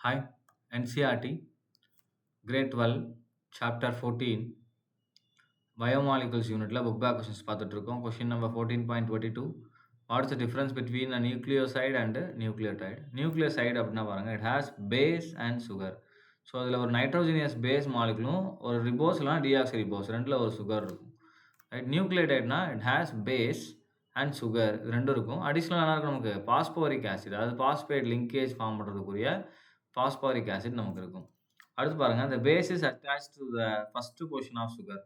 Hi, NCRT, Grade 12, Chapter 14, Biomolecules Unitல book back questions பார்த்துட்டு இருக்கோம். Question number 14.22. What is the difference between a nucleoside and a nucleotide? Nucleoside அப்படின்னா பாருங்க, it has base and sugar. So அதில் ஒரு நைட்ரோஜினியஸ் base மாலிகுலும் ஒரு ribose இல்லைனா deoxy ribose ரெண்டில் ஒரு சுகர் இருக்கும். ரைட், நியூக்ளியோடைட்னா it has base and sugar இது ரெண்டும் இருக்கும். அடிஷ்னலாக என்ன இருக்கும் நமக்கு பாஸ்போரிக் ஆசிட், அதாவது பாஸ்பேட் லிங்கேஜ் ஃபார்ம் பண்ணுறதுக்குரிய பாஸ்பாரிக் ஆசிட் நமக்கு இருக்கும். அடுத்து பாருங்க, the base is attached to the first portion of sugar.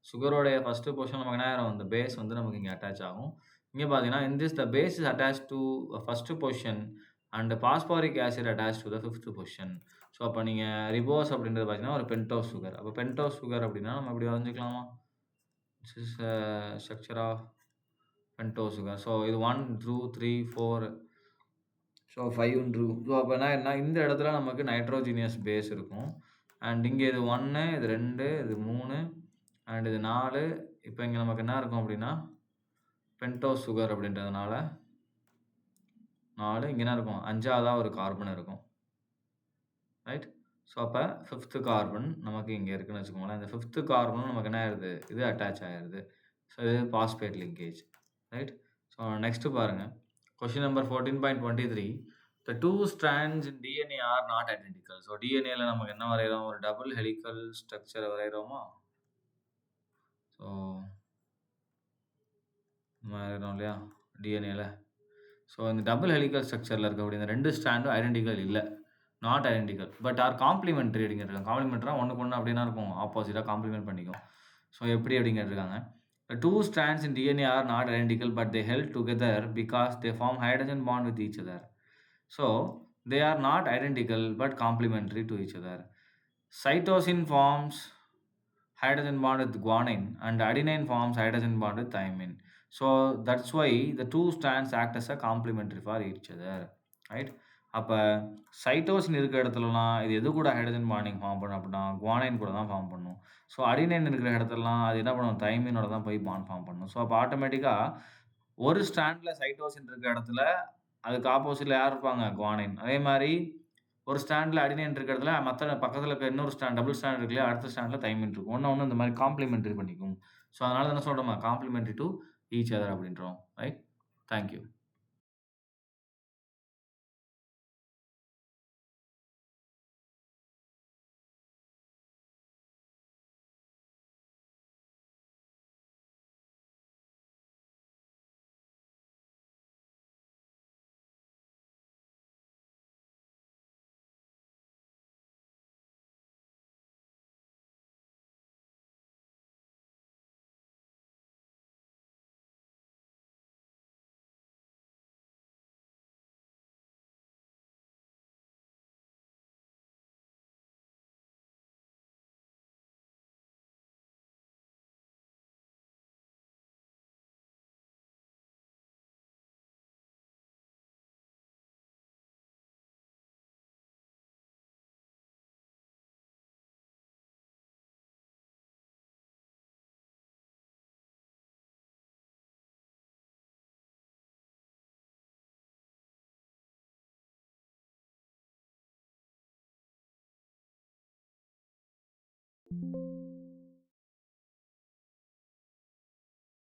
சுகரோடைய ஃபர்ஸ்ட் போர்ஷன் நமக்கு என்ன ஆயிரும், இந்த பேஸ் வந்து நமக்கு இங்கே அட்டாச் ஆகும். இங்கே பார்த்தீங்கன்னா in this the base is attached to first portion and phosphoric acid attached to the fifth portion. So அப்போ நீங்கள் ரிபோஸ் அப்படின்றது பார்த்தீங்கன்னா ஒரு பென்டோஸ் சுகர். அப்போ பென்டோஸ் சுகர் அப்படின்னா நம்ம இப்படி வரைஞ்சிக்கலாமா? This is structure of pentose sugar. So இது 1 2 3 4 ஸோ 5 ஸோ அப்போ என்ன இந்த இடத்துல நமக்கு நைட்ரோஜினியஸ் பேஸ் இருக்கும். அண்ட் இங்கே இது 1 இது 2 இது 3 அண்ட் இது 4. இப்போ இங்கே நமக்கு என்ன இருக்கும் அப்படின்னா பென்டோஸ் சுகர் அப்படின்றதுனால 4. இங்கே என்ன இருக்கும், 5ஆவதாக ஒரு கார்பன் இருக்கும். ரைட், ஸோ அப்போ 5th கார்பன் நமக்கு இங்கே இருக்குன்னு வச்சுக்கோங்களேன். இந்த 5th கார்பனும் நமக்கு என்ன ஆயிடுது, இது அட்டாச் ஆயிடுது. ஸோ இது phosphate linkage. Right, so next பாருங்கள், question number 14.23. The two strands in DNA are not identical. So டிஎன்ஏல நமக்கு என்ன வரைகிறோம், ஒரு டபுள் ஹெலிக்கல் ஸ்ட்ரக்சரை வரைகிறோமா? ஸோ வரைகிறோம் இல்லையா டிஎன்ஏல. ஸோ இந்த டபுள் ஹெலிக்கல் ஸ்ட்ரக்சரில் இருக்கக்கூடிய இந்த 2 ஸ்ட்ராண்டும் ஐடென்டிக்கல் இல்லை, not identical, but R complimentary அப்படின்னு கேட்டிருக்காங்க. காம்ப்ளிமெண்ட்ராக ஒன்றுக்கு ஒன்று அப்படின்னா இருக்கும், ஆப்போசிட்டாக காம்ப்ளிமெண்ட் பண்ணிக்கும். ஸோ எப்படி அப்படின்னு கேட்டிருக்காங்க. The two strands in DNA are not identical, but they held together because they form hydrogen bond with each other. So they are not identical but complementary to each other. Cytosine forms hydrogen bond with guanine and adenine forms hydrogen bond with thymine. So that's why the two strands act as a complementary for each other. Right? அப்போ cytosine இருக்கிற இடத்துலலாம் இது எது கூட hydrogen bonding form பண்ணும் அப்படின்னா guanine கூட தான் ஃபார்ம் பண்ணும். ஸோ அடினைன் இருக்கிற இடத்துலலாம் அது என்ன பண்ணும், தைமினோட தான் போய் பாண்ட் ஃபார்ம் பண்ணும். ஸோ அப்போ ஆட்டோமேட்டிக்காக ஒரு ஸ்டாண்டில் சைட்டோசின் இருக்கிற இடத்துல அதுக்கு ஆப்போசிட்டில் யார் இருப்பாங்க, குவானைன். அதே மாதிரி ஒரு ஸ்டாண்டில் அடினைன் இருக்கிற இடத்துல மற்ற பக்கத்தில் இருக்க இன்னொரு ஸ்டாண்ட், டபுள் ஸ்டாண்ட் இருக்கு இல்லையா, அடுத்த ஸ்டாண்டில் தைமின் இருக்கும். ஒன்று இந்த மாதிரி காம்ப்ளிமெண்ட்ரி பண்ணிக்கும். ஸோ அதனால என்ன சொல்கிறோமா, காம்ப்ளிமெண்ட்ரி டு ஈச் அதர் அப்படின்றோம். Right, thank you.